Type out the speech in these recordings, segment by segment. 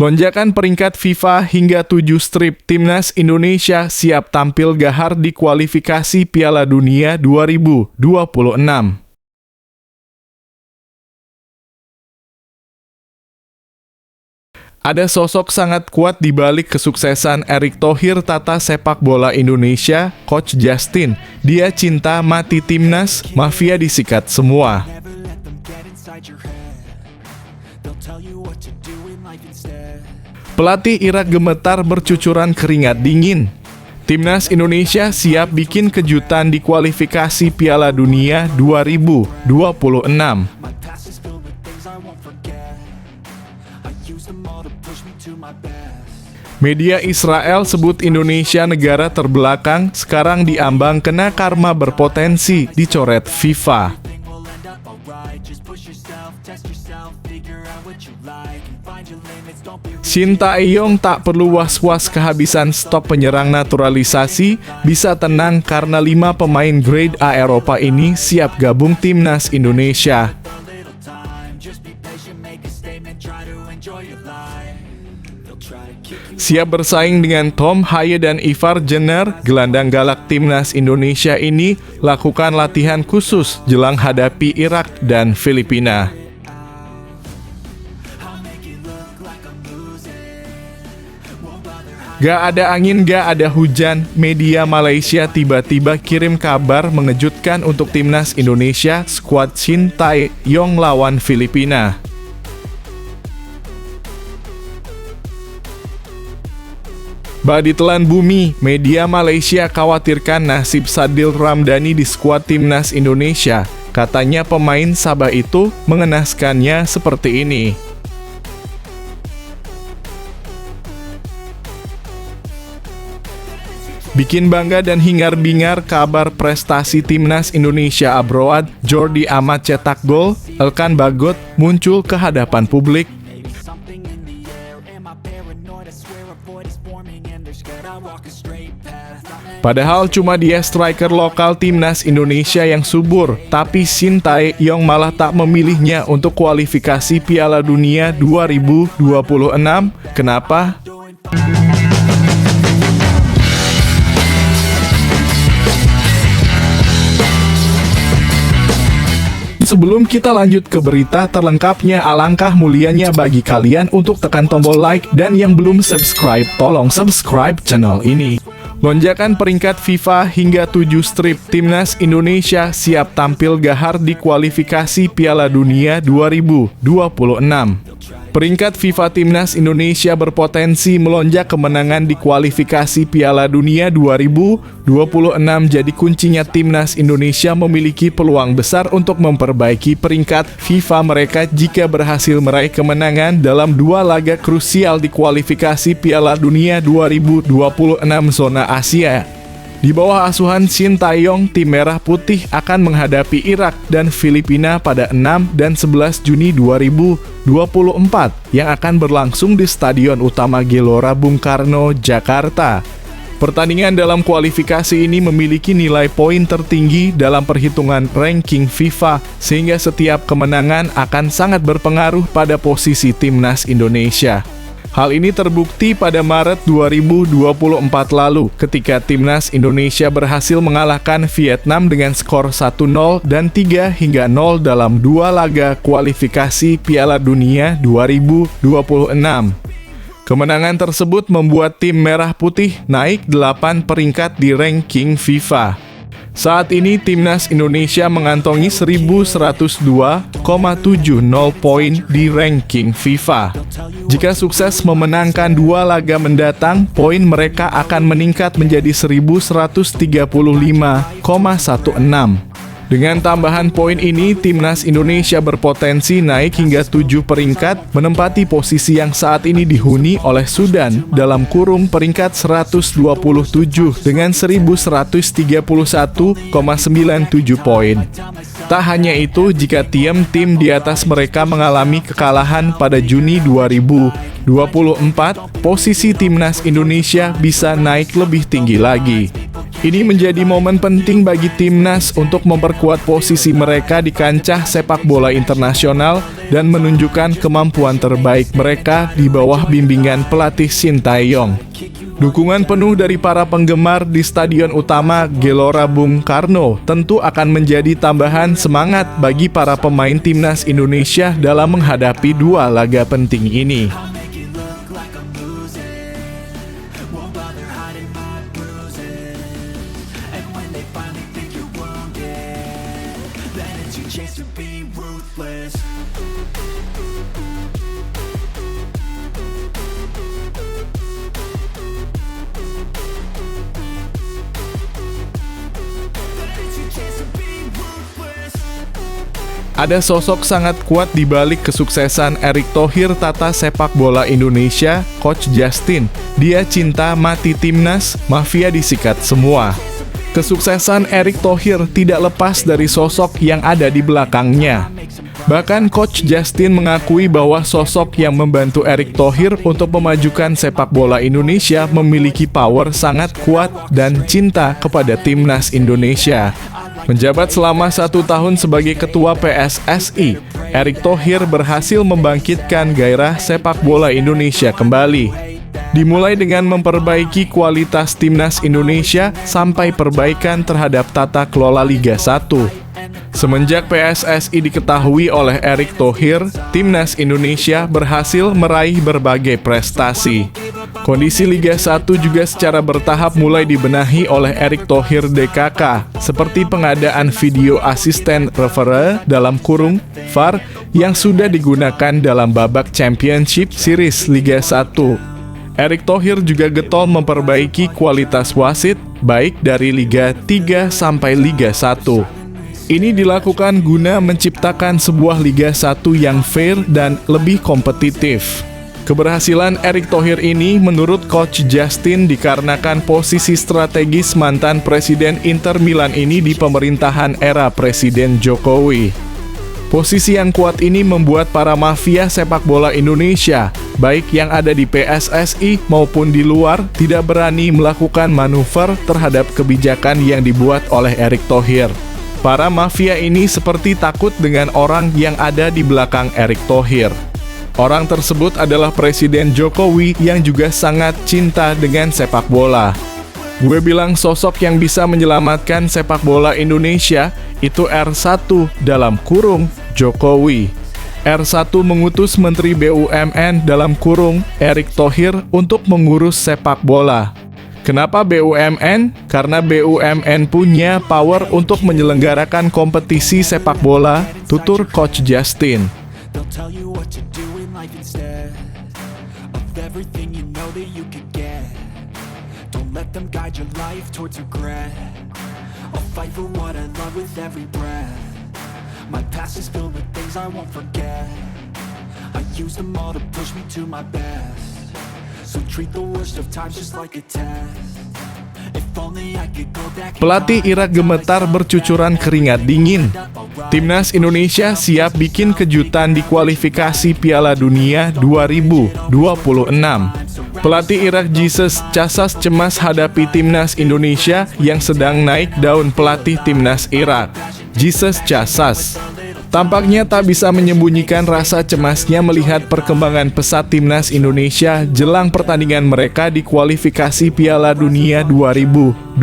Lonjakan peringkat FIFA hingga 7 strip, Timnas Indonesia siap tampil gahar di kualifikasi Piala Dunia 2026. Ada sosok sangat kuat di balik kesuksesan Erick Thohir tata sepak bola Indonesia, Coach Justin. Dia cinta mati timnas, mafia disikat semua. Pelatih Irak gemetar bercucuran keringat dingin. Timnas Indonesia siap bikin kejutan di kualifikasi Piala Dunia 2026. Media Israel sebut Indonesia negara terbelakang, sekarang diambang kena karma berpotensi dicoret FIFA. Shin Tae-yong tak perlu was-was kehabisan stok penyerang naturalisasi, bisa tenang karena 5 pemain grade A Eropa ini siap gabung Timnas Indonesia. Siap bersaing dengan Tom Haye dan Ivar Jenner, gelandang galak Timnas Indonesia ini lakukan latihan khusus jelang hadapi Irak dan Filipina. Gak ada angin, gak ada hujan, media Malaysia tiba-tiba kirim kabar mengejutkan untuk Timnas Indonesia, skuad Shin Tae-yong lawan Filipina. Bak ditelan bumi, media Malaysia khawatirkan nasib Sadil Ramdhani di skuad Timnas Indonesia. Katanya pemain Sabah itu mengenaskannya seperti ini. Bikin bangga dan hingar-bingar kabar prestasi Timnas Indonesia abroad, Jordi Amat cetak gol, Elkan Bagot muncul ke hadapan publik. Padahal cuma dia striker lokal Timnas Indonesia yang subur, tapi Shin Tae-yong malah tak memilihnya untuk kualifikasi Piala Dunia 2026. Kenapa? Sebelum kita lanjut ke berita terlengkapnya, alangkah mulianya bagi kalian untuk tekan tombol like, dan yang belum subscribe, tolong subscribe channel ini. Lonjakan peringkat FIFA hingga 7 strip, Timnas Indonesia siap tampil gahar di kualifikasi Piala Dunia 2026. Peringkat FIFA Timnas Indonesia berpotensi melonjak kemenangan di kualifikasi Piala Dunia 2026, jadi kuncinya Timnas Indonesia memiliki peluang besar untuk memperbaiki peringkat FIFA mereka jika berhasil meraih kemenangan dalam 2 laga krusial di kualifikasi Piala Dunia 2026 zona Asia. Di bawah asuhan Shin Tae-yong, tim Merah Putih akan menghadapi Irak dan Filipina pada 6 dan 11 Juni 2024 yang akan berlangsung di Stadion Utama Gelora Bung Karno, Jakarta. Pertandingan dalam kualifikasi ini memiliki nilai poin tertinggi dalam perhitungan ranking FIFA, sehingga setiap kemenangan akan sangat berpengaruh pada posisi Timnas Indonesia. Hal ini terbukti pada Maret 2024 lalu ketika Timnas Indonesia berhasil mengalahkan Vietnam dengan skor 1-0 dan 3-0 dalam 2 laga kualifikasi Piala Dunia 2026. Kemenangan tersebut membuat tim Merah Putih naik 8 peringkat di ranking FIFA. Saat ini Timnas Indonesia mengantongi 1102,70 poin di ranking FIFA. Jika sukses memenangkan 2 laga mendatang, poin mereka akan meningkat menjadi 1135,16. Dengan tambahan poin ini, Timnas Indonesia berpotensi naik hingga 7 peringkat, menempati posisi yang saat ini dihuni oleh Sudan dalam kurung peringkat 127 dengan 1131,97 poin. Tak hanya itu, jika tim di atas mereka mengalami kekalahan pada Juni 2024, posisi Timnas Indonesia bisa naik lebih tinggi lagi. Ini menjadi momen penting bagi timnas untuk memperkuat posisi mereka di kancah sepak bola internasional dan menunjukkan kemampuan terbaik mereka di bawah bimbingan pelatih Shin Tae-yong. Dukungan penuh dari para penggemar di Stadion Utama Gelora Bung Karno tentu akan menjadi tambahan semangat bagi para pemain timnas Indonesia dalam menghadapi dua laga penting ini. Ada sosok sangat kuat di balik kesuksesan Erick Thohir tata sepak bola Indonesia, Coach Justin. Dia cinta mati timnas, mafia disikat semua. Kesuksesan Erick Thohir tidak lepas dari sosok yang ada di belakangnya. Bahkan Coach Justin mengakui bahwa sosok yang membantu Erick Thohir untuk memajukan sepak bola Indonesia memiliki power sangat kuat dan cinta kepada timnas Indonesia. Menjabat selama 1 tahun sebagai ketua PSSI, Erick Thohir berhasil membangkitkan gairah sepak bola Indonesia kembali. Dimulai dengan memperbaiki kualitas timnas Indonesia sampai perbaikan terhadap tata kelola Liga 1. Semenjak PSSI diketahui oleh Erick Thohir, timnas Indonesia berhasil meraih berbagai prestasi. Kondisi Liga 1 juga secara bertahap mulai dibenahi oleh Erick Thohir DKK, seperti pengadaan video asisten referee dalam kurung VAR yang sudah digunakan dalam babak Championship Series Liga 1. Erick Thohir juga getol memperbaiki kualitas wasit, baik dari Liga 3 sampai Liga 1. Ini dilakukan guna menciptakan sebuah Liga 1 yang fair dan lebih kompetitif. Keberhasilan Erick Thohir ini menurut Coach Justin dikarenakan posisi strategis mantan Presiden Inter Milan ini di pemerintahan era Presiden Jokowi. Posisi yang kuat ini membuat para mafia sepak bola Indonesia, baik yang ada di PSSI maupun di luar, tidak berani melakukan manuver terhadap kebijakan yang dibuat oleh Erick Thohir. Para mafia ini seperti takut dengan orang yang ada di belakang Erick Thohir. Orang tersebut adalah Presiden Jokowi yang juga sangat cinta dengan sepak bola. Gue bilang sosok yang bisa menyelamatkan sepak bola Indonesia itu R1 dalam kurung Jokowi. R1 mengutus Menteri BUMN dalam kurung Erick Thohir untuk mengurus sepak bola. Kenapa BUMN? Karena BUMN punya power untuk menyelenggarakan kompetisi sepak bola, tutur Coach Justin. They'll tell you what to do in life instead of everything you know that you could get. Don't let them guide your life towards regret. I'll fight for what I love with every breath. My past is filled with things I won't forget. I used them all to push me to my best. So treat the worst of times just like a test. If only I could go back. Pelatih Irak gemetar bercucuran keringat dingin. Timnas Indonesia siap bikin kejutan di kualifikasi Piala Dunia 2026. Pelatih Irak Jesus Casas cemas hadapi Timnas Indonesia yang sedang naik daun pelatih Timnas Irak. Jesus Casas tampaknya tak bisa menyembunyikan rasa cemasnya melihat perkembangan pesat Timnas Indonesia jelang pertandingan mereka di kualifikasi Piala Dunia 2026.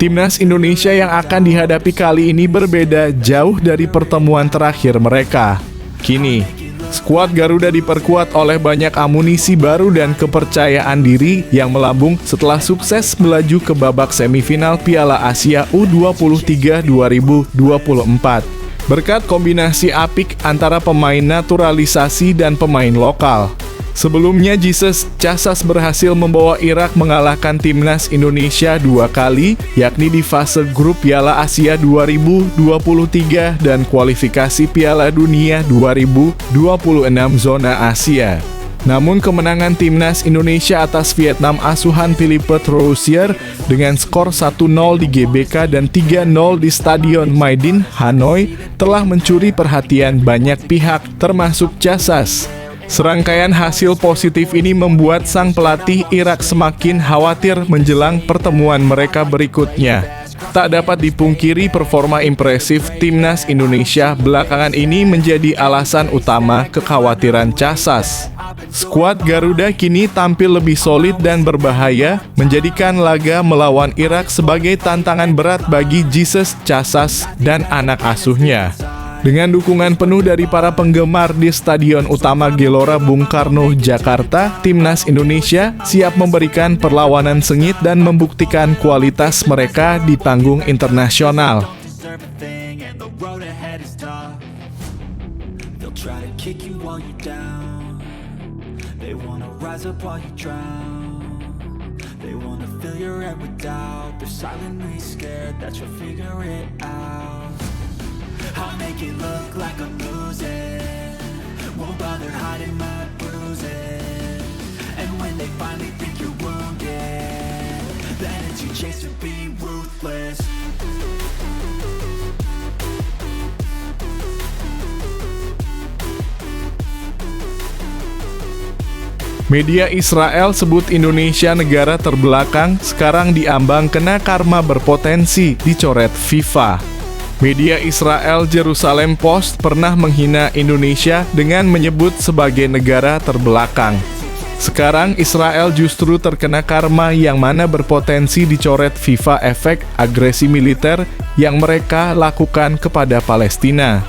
Timnas Indonesia yang akan dihadapi kali ini berbeda jauh dari pertemuan terakhir mereka. Kini, skuad Garuda diperkuat oleh banyak amunisi baru dan kepercayaan diri yang melambung setelah sukses melaju ke babak semifinal Piala Asia U23 2024. Berkat kombinasi apik antara pemain naturalisasi dan pemain lokal. Sebelumnya Jesus Casas berhasil membawa Irak mengalahkan Timnas Indonesia 2 kali, yakni di fase grup Piala Asia 2023 dan kualifikasi Piala Dunia 2026 zona Asia. Namun kemenangan Timnas Indonesia atas Vietnam asuhan Philippe Troussier dengan skor 1-0 di GBK dan 3-0 di Stadion Maidin, Hanoi telah mencuri perhatian banyak pihak termasuk Casas. Serangkaian hasil positif ini membuat sang pelatih Irak semakin khawatir menjelang pertemuan mereka berikutnya. Tak dapat dipungkiri performa impresif timnas Indonesia belakangan ini menjadi alasan utama kekhawatiran Casas. Skuad Garuda kini tampil lebih solid dan berbahaya, menjadikan laga melawan Irak sebagai tantangan berat bagi Jesus Casas dan anak asuhnya. Dengan dukungan penuh dari para penggemar di Stadion Utama Gelora Bung Karno, Jakarta, timnas Indonesia siap memberikan perlawanan sengit dan membuktikan kualitas mereka di panggung internasional. I'll make it look like I'm losing, won't bother hiding my bruises. And when they finally think you're wounded, then it's your chance to be ruthless. Media Israel sebut Indonesia negara terbelakang, sekarang diambang kena karma berpotensi dicoret FIFA. Media Israel Jerusalem Post pernah menghina Indonesia dengan menyebut sebagai negara terbelakang. Sekarang Israel justru terkena karma yang mana berpotensi dicoret FIFA efek agresi militer yang mereka lakukan kepada Palestina.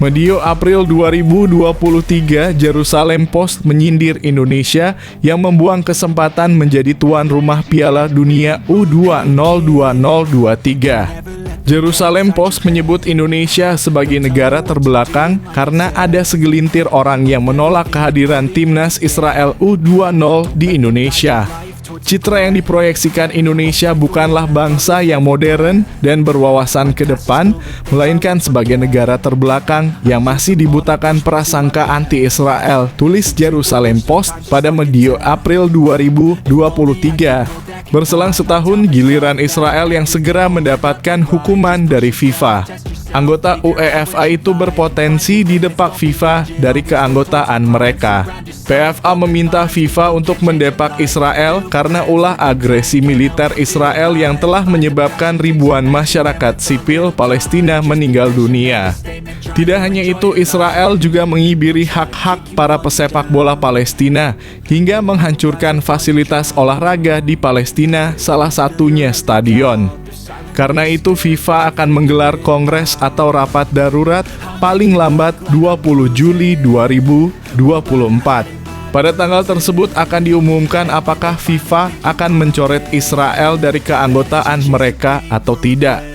Medio April 2023, Jerusalem Post menyindir Indonesia yang membuang kesempatan menjadi tuan rumah Piala Dunia U20 2023. Jerusalem Post menyebut Indonesia sebagai negara terbelakang karena ada segelintir orang yang menolak kehadiran timnas Israel U20 di Indonesia. Citra yang diproyeksikan Indonesia bukanlah bangsa yang modern dan berwawasan ke depan, melainkan sebagai negara terbelakang yang masih dibutakan prasangka anti-Israel, tulis Jerusalem Post pada medio April 2023. Berselang setahun, giliran Israel yang segera mendapatkan hukuman dari FIFA. Anggota UEFA itu berpotensi didepak FIFA dari keanggotaan mereka. PFA meminta FIFA untuk mendepak Israel karena ulah agresi militer Israel yang telah menyebabkan ribuan masyarakat sipil Palestina meninggal dunia. Tidak hanya itu, Israel juga mengibiri hak-hak para pesepak bola Palestina hingga menghancurkan fasilitas olahraga di Palestina, salah satunya stadion. Karena itu, FIFA akan menggelar kongres atau rapat darurat paling lambat 20 Juli 2024. Pada tanggal tersebut akan diumumkan apakah FIFA akan mencoret Israel dari keanggotaan mereka atau tidak.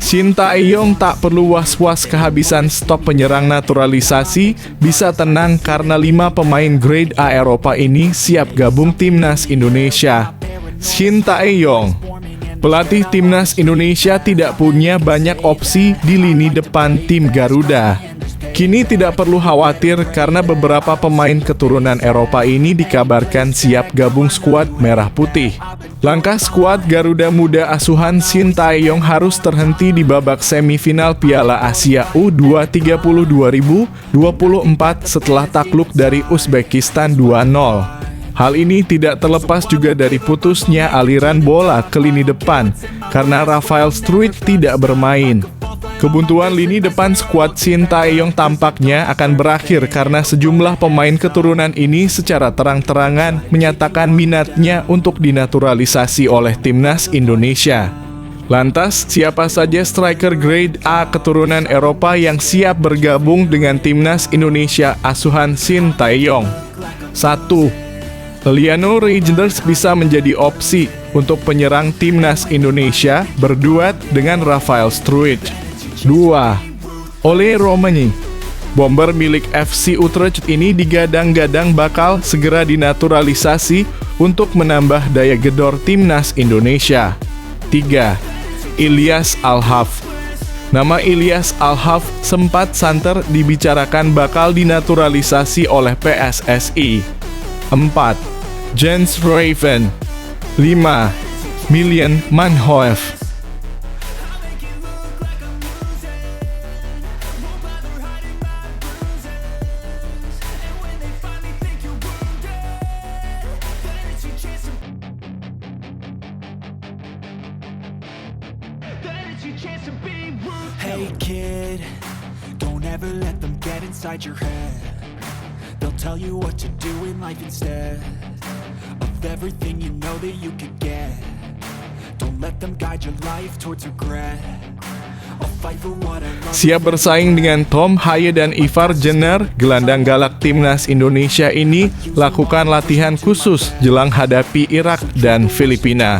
Shin Tae-yong tak perlu was-was kehabisan stok penyerang naturalisasi, bisa tenang karena 5 pemain grade A Eropa ini siap gabung timnas Indonesia. Shin Tae-yong, pelatih timnas Indonesia, tidak punya banyak opsi di lini depan tim Garuda. Kini tidak perlu khawatir karena beberapa pemain keturunan Eropa ini dikabarkan siap gabung skuad Merah Putih. Langkah skuad Garuda muda asuhan Shin Tae-yong harus terhenti di babak semifinal Piala Asia U20 2024 setelah takluk dari Uzbekistan 2-0. Hal ini tidak terlepas juga dari putusnya aliran bola ke lini depan karena Rafael Struijk tidak bermain. Kebuntuan lini depan skuad Shin Tae-yong tampaknya akan berakhir karena sejumlah pemain keturunan ini secara terang-terangan menyatakan minatnya untuk dinaturalisasi oleh timnas Indonesia. Lantas, siapa saja striker grade A keturunan Eropa yang siap bergabung dengan timnas Indonesia asuhan Shin Tae-yong? 1. Liliano Reijnders bisa menjadi opsi untuk penyerang timnas Indonesia berduet dengan Rafael Struijk. 2. Ole Romani, bomber milik FC Utrecht ini digadang-gadang bakal segera dinaturalisasi untuk menambah daya gedor timnas Indonesia. 3. Ilyas Al-Haf. Nama Ilyas Al-Haf sempat santer dibicarakan bakal dinaturalisasi oleh PSSI. 4. Jens Raven. 5. Milian Manhoef. Hey kid, don't ever let them get inside your head. They'll tell you what to do in life instead of everything you know that you could get. Don't let them guide your life towards regret. I'll fight for what I love. Siap bersaing dengan Tom Haye dan Ivar Jenner, gelandang galak timnas Indonesia ini lakukan latihan khusus jelang hadapi Irak dan Filipina.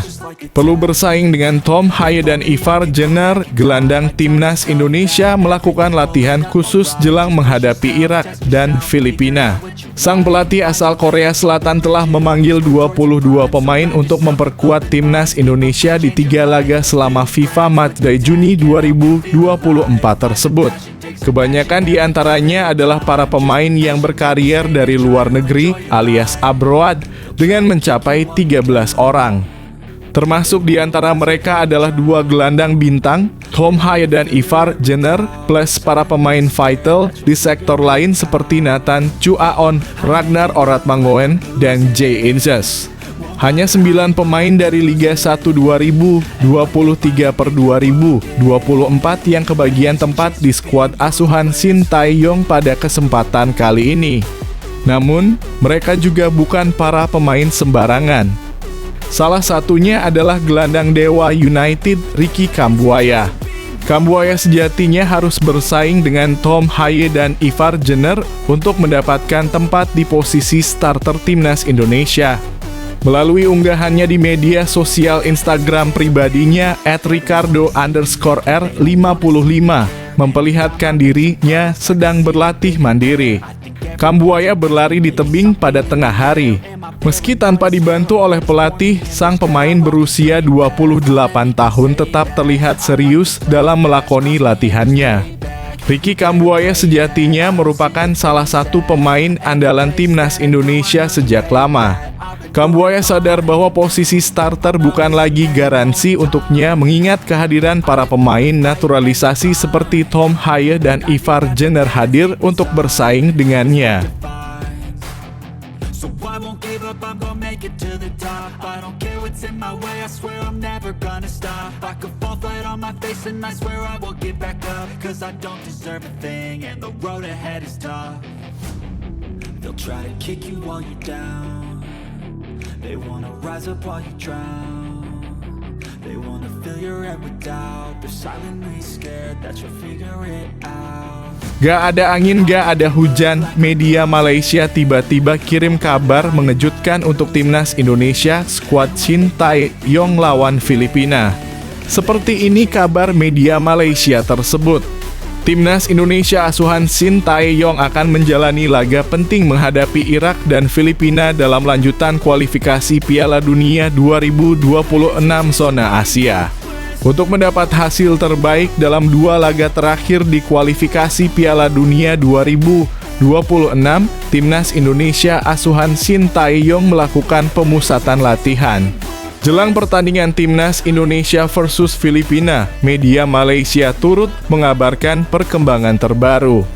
Perlu bersaing dengan Tom Haye dan Ivar Jenner, gelandang timnas Indonesia melakukan latihan khusus jelang menghadapi Irak dan Filipina. Sang pelatih asal Korea Selatan telah memanggil 22 pemain untuk memperkuat timnas Indonesia di 3 laga selama FIFA Matchday Juni 2024 tersebut. Kebanyakan di antaranya adalah para pemain yang berkarier dari luar negeri alias abroad dengan mencapai 13 orang. Termasuk di antara mereka adalah 2 gelandang bintang, Tom Haye dan Ivar Jenner, plus para pemain vital di sektor lain seperti Nathan Chuaon, Ragnar Oratmangoen, dan Jay Inzes. Hanya 9 pemain dari Liga 1 2023/2024 yang kebagian tempat di skuad asuhan Shin Tae-yong pada kesempatan kali ini. Namun, mereka juga bukan para pemain sembarangan. Salah satunya adalah gelandang Dewa United Ricky Kambuaya. Kambuaya sejatinya harus bersaing dengan Tom Haye dan Ivar Jenner untuk mendapatkan tempat di posisi starter timnas Indonesia. Melalui unggahannya di media sosial Instagram pribadinya @ricardo_r55 memperlihatkan dirinya sedang berlatih mandiri. Kambuaya berlari di tebing pada tengah hari. Meski tanpa dibantu oleh pelatih, sang pemain berusia 28 tahun tetap terlihat serius dalam melakoni latihannya. Ricky Kambuaya sejatinya merupakan salah satu pemain andalan timnas Indonesia sejak lama. Kambuaya sadar bahwa posisi starter bukan lagi garansi untuknya mengingat kehadiran para pemain naturalisasi seperti Tom Haye dan Ivar Jenner hadir untuk bersaing dengannya. I'm gonna make it to the top. I don't care what's in my way, I swear I'm never gonna stop. I could fall flat on my face and I swear I will get back up. Cause I don't deserve a thing and the road ahead is tough. They'll try to kick you while you're down. They wanna rise up while you drown. They wanna fill your head with doubt. They're silently scared that you'll figure it out. Gak ada angin, gak ada hujan, media Malaysia tiba-tiba kirim kabar mengejutkan untuk timnas Indonesia skuad Shin Tae-yong lawan Filipina. Seperti ini kabar media Malaysia tersebut. Timnas Indonesia asuhan Shin Tae-yong akan menjalani laga penting menghadapi Irak dan Filipina dalam lanjutan kualifikasi Piala Dunia 2026 zona Asia. Untuk mendapat hasil terbaik dalam 2 laga terakhir di kualifikasi Piala Dunia 2026, timnas Indonesia asuhan Shin Tae-yong melakukan pemusatan latihan. Jelang pertandingan timnas Indonesia versus Filipina, media Malaysia turut mengabarkan perkembangan terbaru.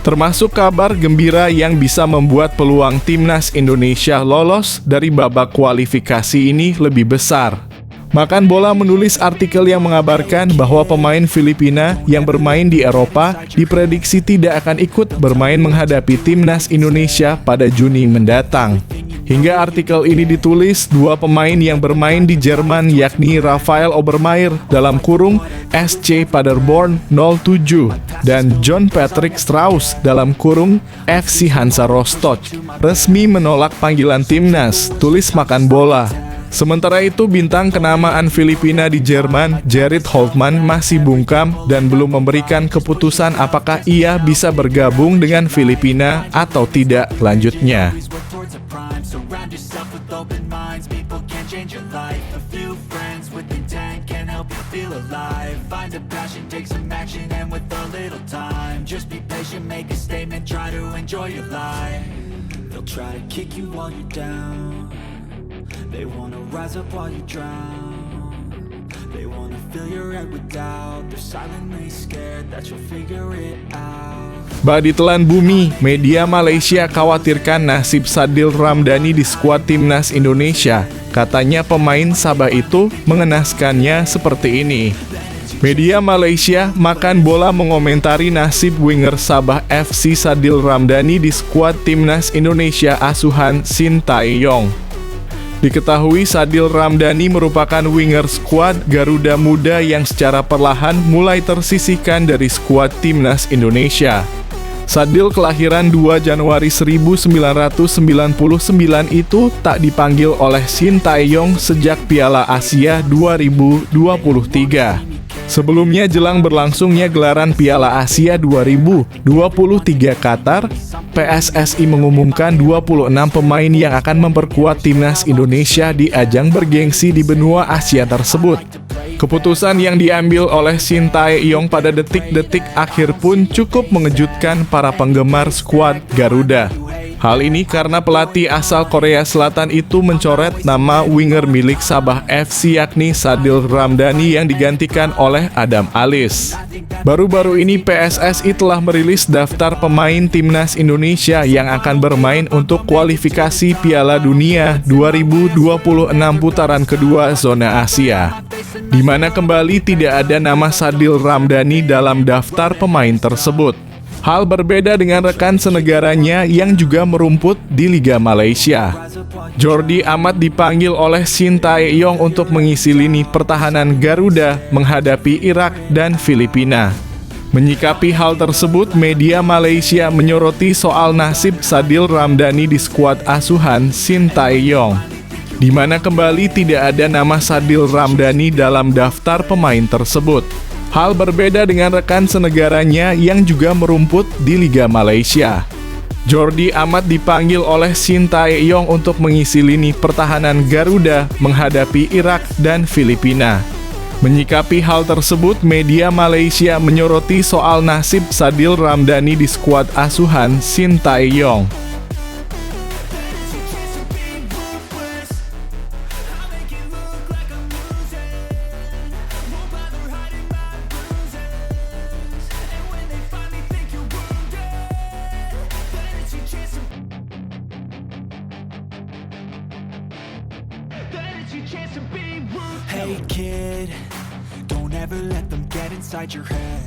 Termasuk kabar gembira yang bisa membuat peluang timnas Indonesia lolos dari babak kualifikasi ini lebih besar. Makan Bola menulis artikel yang mengabarkan bahwa pemain Filipina yang bermain di Eropa diprediksi tidak akan ikut bermain menghadapi timnas Indonesia pada Juni mendatang. Hingga artikel ini ditulis, 2 pemain yang bermain di Jerman yakni Rafael Obermeier dalam kurung SC Paderborn 07 dan John Patrick Strauss dalam kurung FC Hansa Rostock resmi menolak panggilan timnas, tulis Makan Bola. Sementara itu, bintang kenamaan Filipina di Jerman, Gerrit Holtman, masih bungkam dan belum memberikan keputusan apakah ia bisa bergabung dengan Filipina atau tidak lanjutnya. Surround yourself with open minds. feel alive. Find a passion, take some action, and with a little time, just be patient, make a statement, try to enjoy your life. They'll try to kick you while you're down. They wanna rise up while you drown. They wanna fill your head with doubt. They're silently scared that you'll figure it out. Badi telan bumi, media Malaysia khawatirkan nasib Sadil Ramdhani di skuad timnas Indonesia. Katanya pemain Sabah itu mengenaskannya seperti ini. Media Malaysia Makan Bola mengomentari nasib winger Sabah FC Sadil Ramdhani di skuad timnas Indonesia asuhan Sintayong. Diketahui Sadil Ramdhani merupakan winger skuad Garuda Muda yang secara perlahan mulai tersisihkan dari skuad timnas Indonesia. Sadil kelahiran 2 Januari 1999 itu tak dipanggil oleh Sintayong sejak Piala Asia 2023. Sebelumnya jelang berlangsungnya gelaran Piala Asia 2023 Qatar, PSSI mengumumkan 26 pemain yang akan memperkuat timnas Indonesia di ajang bergengsi di benua Asia tersebut. Keputusan yang diambil oleh Sintayong pada detik-detik akhir pun cukup mengejutkan para penggemar skuad Garuda. Hal ini karena pelatih asal Korea Selatan itu mencoret nama winger milik Sabah FC yakni Sadil Ramdhani yang digantikan oleh Adam Alis. Baru-baru ini PSSI telah merilis daftar pemain timnas Indonesia yang akan bermain untuk kualifikasi Piala Dunia 2026 putaran kedua zona Asia, di mana kembali tidak ada nama Sadil Ramdhani dalam daftar pemain tersebut. Hal berbeda dengan rekan senegaranya yang juga merumput di Liga Malaysia. Jordi Amat dipanggil oleh Sintayong untuk mengisi lini pertahanan Garuda menghadapi Irak dan Filipina. Menyikapi hal tersebut, media Malaysia menyoroti soal nasib Sadil Ramdhani di skuad asuhan Sintayong, di mana kembali tidak ada nama Sadil Ramdhani dalam daftar pemain tersebut. Hal berbeda dengan rekan senegaranya yang juga merumput di Liga Malaysia. Jordi Amat dipanggil oleh Sintayong untuk mengisi lini pertahanan Garuda menghadapi Irak dan Filipina. Menyikapi hal tersebut, media Malaysia menyoroti soal nasib Sadil Ramdhani di skuad asuhan Sintayong. Hey kid, don't ever let them get inside your head.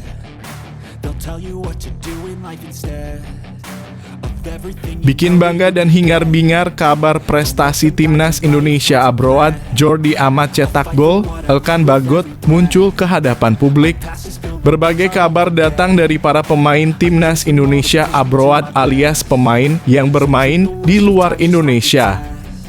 They'll tell you what to do in life instead of everything. Bikin bangga dan hingar-bingar kabar prestasi timnas Indonesia abroad, Jordi Amat cetak gol, Elkan Bagot muncul ke hadapan publik. Berbagai kabar datang dari para pemain timnas Indonesia abroad alias pemain yang bermain di luar Indonesia.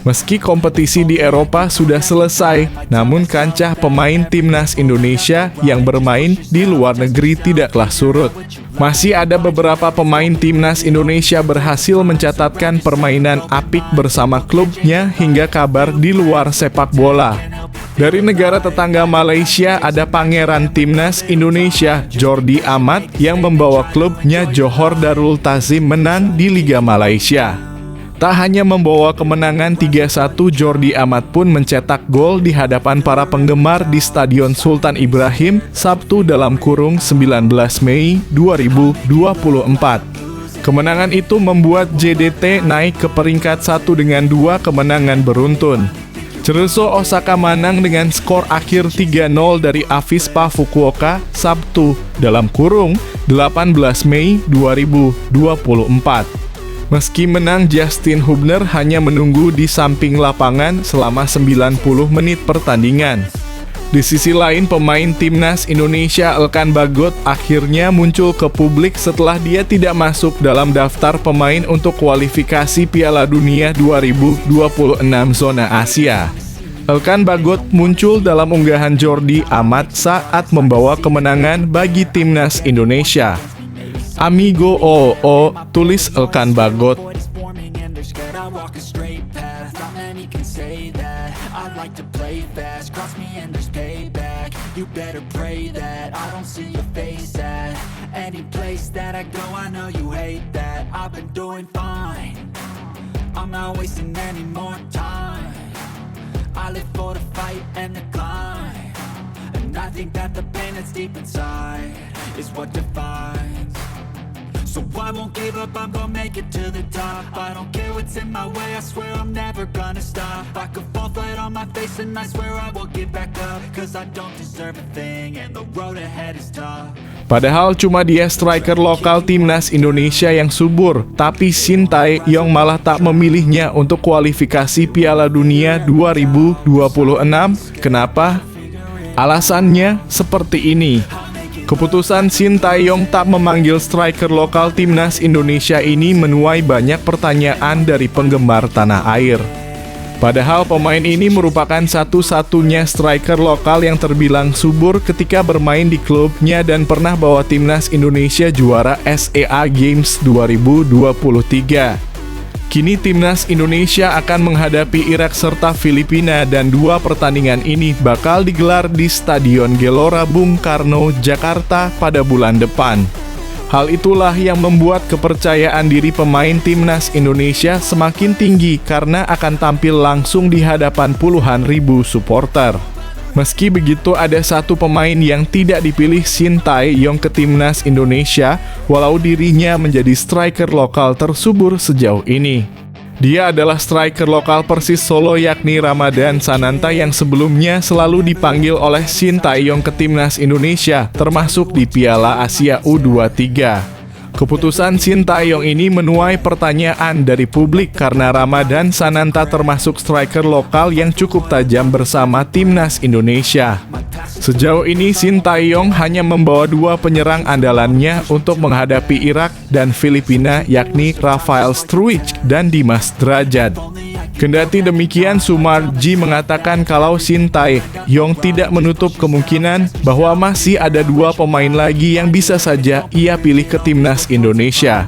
Meski kompetisi di Eropa sudah selesai, namun kancah pemain timnas Indonesia yang bermain di luar negeri tidaklah surut. Masih ada beberapa pemain timnas Indonesia berhasil mencatatkan permainan apik bersama klubnya hingga kabar di luar sepak bola. Dari negara tetangga Malaysia ada pangeran timnas Indonesia Jordi Amat yang membawa klubnya Johor Darul Ta'zim menang di Liga Malaysia. Tak hanya membawa kemenangan 3-1, Jordi Amat pun mencetak gol di hadapan para penggemar di Stadion Sultan Ibrahim Sabtu (19 Mei 2024). Kemenangan itu membuat JDT naik ke peringkat 1 dengan 2 kemenangan beruntun. Cerezo Osaka menang dengan skor akhir 3-0 dari Avispa Fukuoka Sabtu (18 Mei 2024). Meski menang, Justin Hubner hanya menunggu di samping lapangan selama 90 menit pertandingan. Di sisi lain, pemain timnas Indonesia Elkan Bagot akhirnya muncul ke publik setelah dia tidak masuk dalam daftar pemain untuk kualifikasi Piala Dunia 2026 zona Asia. Elkan Bagot muncul dalam unggahan Jordi Amat saat membawa kemenangan bagi timnas Indonesia. Amigo tulis Elkan Bagot. I like to play fast, cross me and there's payback. You you better pray that I don't see your face at any place that I go. I know you hate that. I've been doing fine, I'm not wasting any more time. I live for the fight and the climb, and I think that the pain that's deep inside is what defines. So I won't give up, I'm gonna make it to the top. I don't care what's in my way, I swear I'm never gonna stop. I could fall flat on my face and I swear I will get back up, cause I don't deserve a thing and the road ahead is tough. Padahal cuma dia striker lokal timnas Indonesia yang subur, tapi Shin Tae-yong malah tak memilihnya untuk kualifikasi Piala Dunia 2026. Kenapa? Alasannya seperti ini. Keputusan Shin Tae-yong tak memanggil striker lokal timnas Indonesia ini menuai banyak pertanyaan dari penggemar tanah air. Padahal pemain ini merupakan satu-satunya striker lokal yang terbilang subur ketika bermain di klubnya dan pernah bawa timnas Indonesia juara SEA Games 2023. Kini timnas Indonesia akan menghadapi Irak serta Filipina dan dua pertandingan ini bakal digelar di Stadion Gelora Bung Karno, Jakarta pada bulan depan. Hal itulah yang membuat kepercayaan diri pemain timnas Indonesia semakin tinggi karena akan tampil langsung di hadapan puluhan ribu supporter. Meski begitu, ada satu pemain yang tidak dipilih Shin Tae-yong ke timnas Indonesia, walau dirinya menjadi striker lokal tersubur sejauh ini. Dia adalah striker lokal Persis Solo yakni Ramadhan Sananta yang sebelumnya selalu dipanggil oleh Shin Tae-yong ke timnas Indonesia, termasuk di Piala Asia U23. Keputusan Shin Tae-yong ini menuai pertanyaan dari publik karena Ramadhan Sananta termasuk striker lokal yang cukup tajam bersama timnas Indonesia. Sejauh ini Shin Tae-yong hanya membawa dua penyerang andalannya untuk menghadapi Irak dan Filipina yakni Rafael Struijk dan Dimas Drajat. Kendati demikian, Sumarji mengatakan kalau Shin Tae-yong tidak menutup kemungkinan bahwa masih ada dua pemain lagi yang bisa saja ia pilih ke timnas Indonesia.